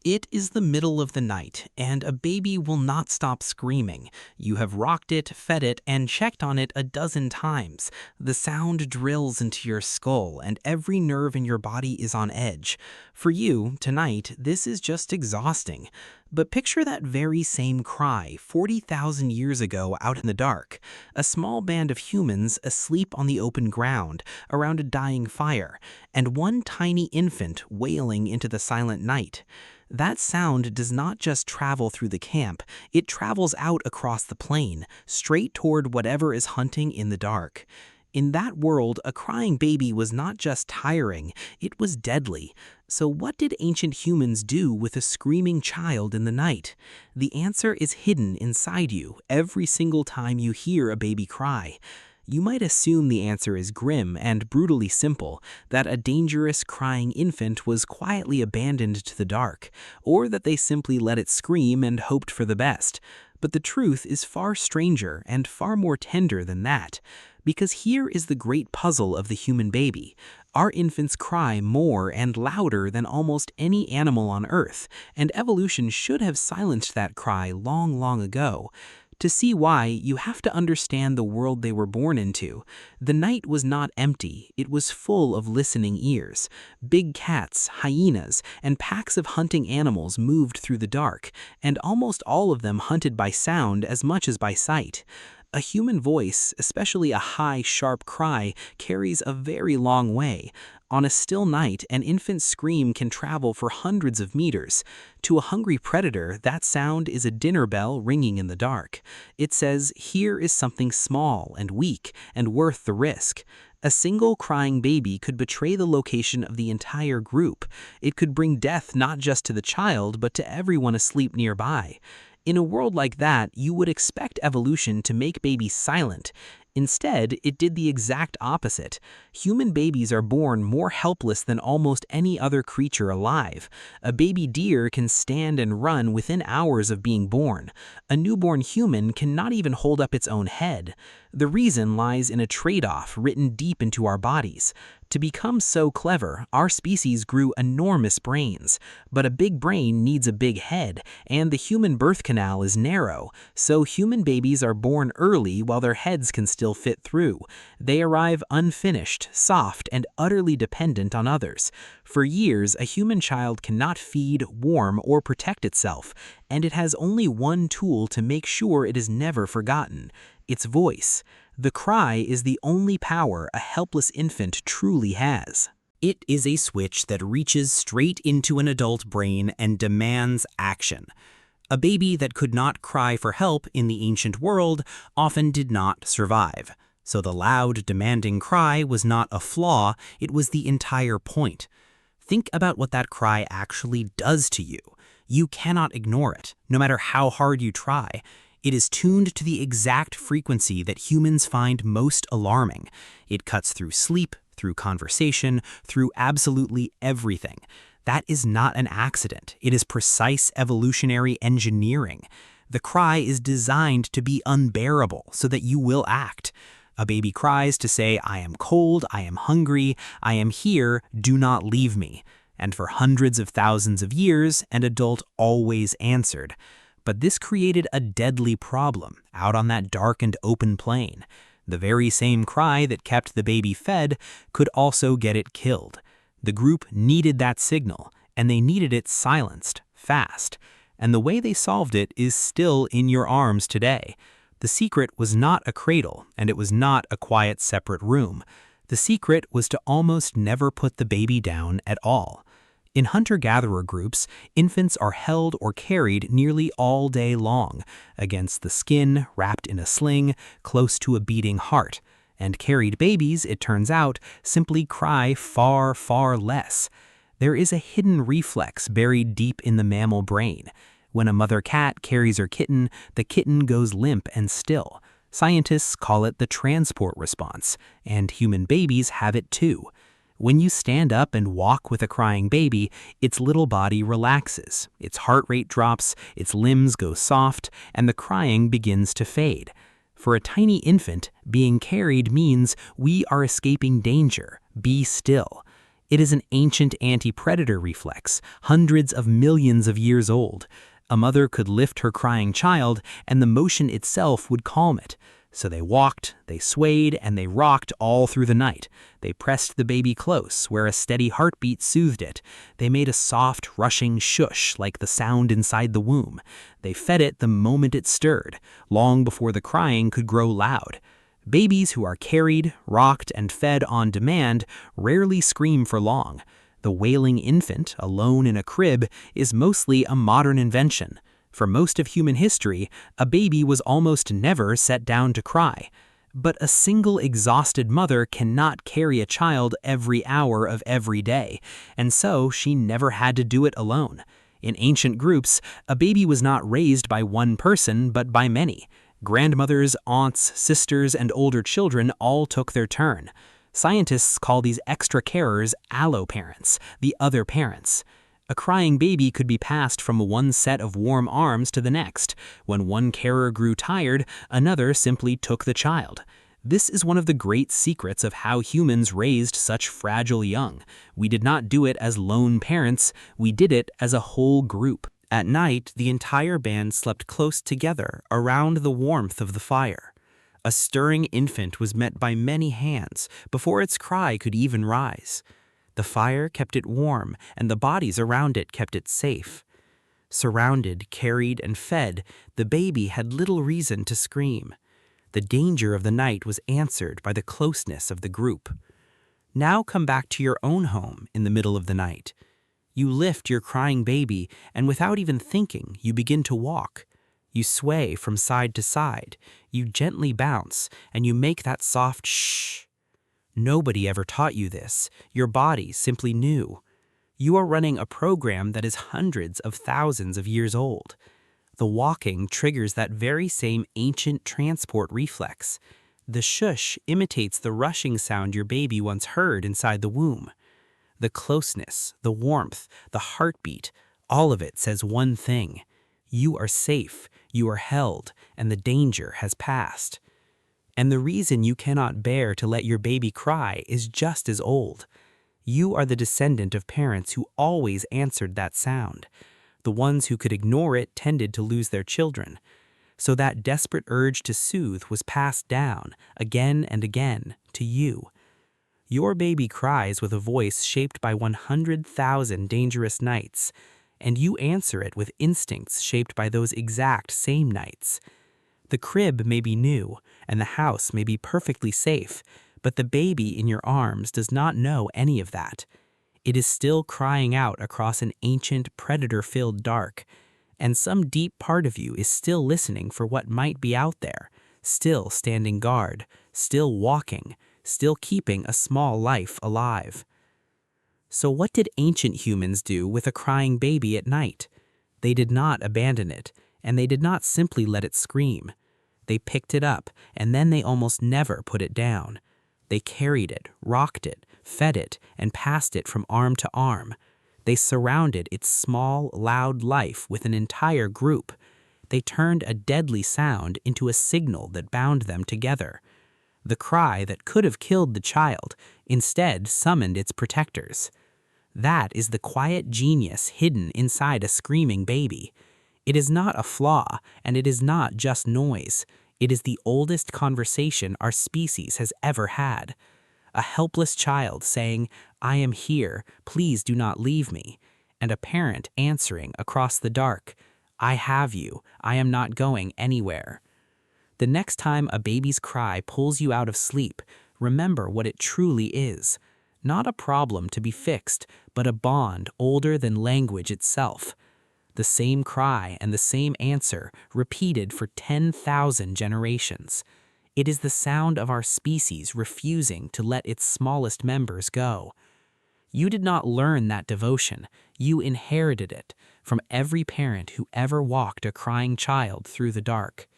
It is the middle of the night, and a baby will not stop screaming. You have rocked it, fed it, and checked on it a dozen times. The sound drills into your skull, and every nerve in your body is on edge. For you, tonight, this is just exhausting. But picture that very same cry 40,000 years ago out in the dark. A small band of humans asleep on the open ground, around a dying fire, and one tiny infant wailing into the silent night. That sound does not just travel through the camp, it travels out across the plain, straight toward whatever is hunting in the dark. In that world, a crying baby was not just tiring, it was deadly. So what did ancient humans do with a screaming child in the night? The answer is hidden inside you every single time you hear a baby cry. You might assume the answer is grim and brutally simple, that a dangerous crying infant was quietly abandoned to the dark, or that they simply let it scream and hoped for the best. But the truth is far stranger and far more tender than that. Because here is the great puzzle of the human baby. Our infants cry more and louder than almost any animal on Earth, and evolution should have silenced that cry long, long ago. To see why, you have to understand the world they were born into. The night was not empty, it was full of listening ears. Big cats, hyenas, and packs of hunting animals moved through the dark, and almost all of them hunted by sound as much as by sight. A human voice, especially a high, sharp cry, carries a very long way. On a still night, an infant's scream can travel for hundreds of meters. To a hungry predator, that sound is a dinner bell ringing in the dark. It says, here is something small and weak and worth the risk. A single crying baby could betray the location of the entire group. It could bring death not just to the child, but to everyone asleep nearby. In a world like that, you would expect evolution to make babies silent. Instead, it did the exact opposite. Human babies are born more helpless than almost any other creature alive. A baby deer can stand and run within hours of being born. A newborn human cannot even hold up its own head. The reason lies in a trade-off written deep into our bodies. To become so clever, our species grew enormous brains. But a big brain needs a big head, and the human birth canal is narrow, so human babies are born early while their heads can still fit through. They arrive unfinished, soft, and utterly dependent on others. For years, a human child cannot feed, warm, or protect itself, and it has only one tool to make sure it is never forgotten: its voice. The cry is the only power a helpless infant truly has. It is a switch that reaches straight into an adult brain and demands action. A baby that could not cry for help in the ancient world often did not survive. So the loud, demanding cry was not a flaw, it was the entire point. Think about what that cry actually does to you. You cannot ignore it, no matter how hard you try. It is tuned to the exact frequency that humans find most alarming. It cuts through sleep, through conversation, through absolutely everything. That is not an accident. It is precise evolutionary engineering. The cry is designed to be unbearable so that you will act. A baby cries to say, I am cold, I am hungry, I am here, do not leave me. And for hundreds of thousands of years, an adult always answered. But this created a deadly problem out on that dark and open plain. The very same cry that kept the baby fed could also get it killed. The group needed that signal, and they needed it silenced, fast. And the way they solved it is still in your arms today. The secret was not a cradle, and it was not a quiet separate room. The secret was to almost never put the baby down at all. In hunter-gatherer groups, infants are held or carried nearly all day long, against the skin, wrapped in a sling, close to a beating heart. And carried babies, it turns out, simply cry far, far less. There is a hidden reflex buried deep in the mammal brain. When a mother cat carries her kitten, the kitten goes limp and still. Scientists call it the transport response, and human babies have it too. When you stand up and walk with a crying baby, its little body relaxes, its heart rate drops, its limbs go soft, and the crying begins to fade. For a tiny infant, being carried means we are escaping danger, be still. It is an ancient anti-predator reflex, hundreds of millions of years old. A mother could lift her crying child, and the motion itself would calm it. So they walked, they swayed, and they rocked all through the night. They pressed the baby close, where a steady heartbeat soothed it. They made a soft, rushing shush like the sound inside the womb. They fed it the moment it stirred, long before the crying could grow loud. Babies who are carried, rocked, and fed on demand rarely scream for long. The wailing infant, alone in a crib, is mostly a modern invention. For most of human history, a baby was almost never set down to cry. But a single exhausted mother cannot carry a child every hour of every day, and so she never had to do it alone. In ancient groups, a baby was not raised by one person, but by many. Grandmothers, aunts, sisters, and older children all took their turn. Scientists call these extra carers alloparents, the other parents. A crying baby could be passed from one set of warm arms to the next. When one carer grew tired, another simply took the child. This is one of the great secrets of how humans raised such fragile young. We did not do it as lone parents, we did it as a whole group. At night, the entire band slept close together around the warmth of the fire. A stirring infant was met by many hands before its cry could even rise. The fire kept it warm, and the bodies around it kept it safe. Surrounded, carried, and fed, the baby had little reason to scream. The danger of the night was answered by the closeness of the group. Now come back to your own home in the middle of the night. You lift your crying baby, and without even thinking, you begin to walk. You sway from side to side, you gently bounce, and you make that soft shh. Nobody ever taught you this. Your body simply knew. You are running a program that is hundreds of thousands of years old. The walking triggers that very same ancient transport reflex. The shush imitates the rushing sound your baby once heard inside the womb. The closeness, the warmth, the heartbeat, all of it says one thing. You are safe, you are held, and the danger has passed. And the reason you cannot bear to let your baby cry is just as old. You are the descendant of parents who always answered that sound. The ones who could ignore it tended to lose their children. So that desperate urge to soothe was passed down, again and again, to you. Your baby cries with a voice shaped by 100,000 dangerous nights, and you answer it with instincts shaped by those exact same nights. The crib may be new, and the house may be perfectly safe, but the baby in your arms does not know any of that. It is still crying out across an ancient, predator-filled dark, and some deep part of you is still listening for what might be out there, still standing guard, still walking, still keeping a small life alive. So what did ancient humans do with a crying baby at night? They did not abandon it, and they did not simply let it scream. They picked it up, and then they almost never put it down. They carried it, rocked it, fed it, and passed it from arm to arm. They surrounded its small, loud life with an entire group. They turned a deadly sound into a signal that bound them together. The cry that could have killed the child instead summoned its protectors. That is the quiet genius hidden inside a screaming baby. It is not a flaw, and it is not just noise. It is the oldest conversation our species has ever had. A helpless child saying, "I am here, please do not leave me," and a parent answering across the dark, "I have you, I am not going anywhere." The next time a baby's cry pulls you out of sleep, remember what it truly is. Not a problem to be fixed, but a bond older than language itself. The same cry and the same answer repeated for 10,000 generations. It is the sound of our species refusing to let its smallest members go. You did not learn that devotion, you inherited it from every parent who ever walked a crying child through the dark.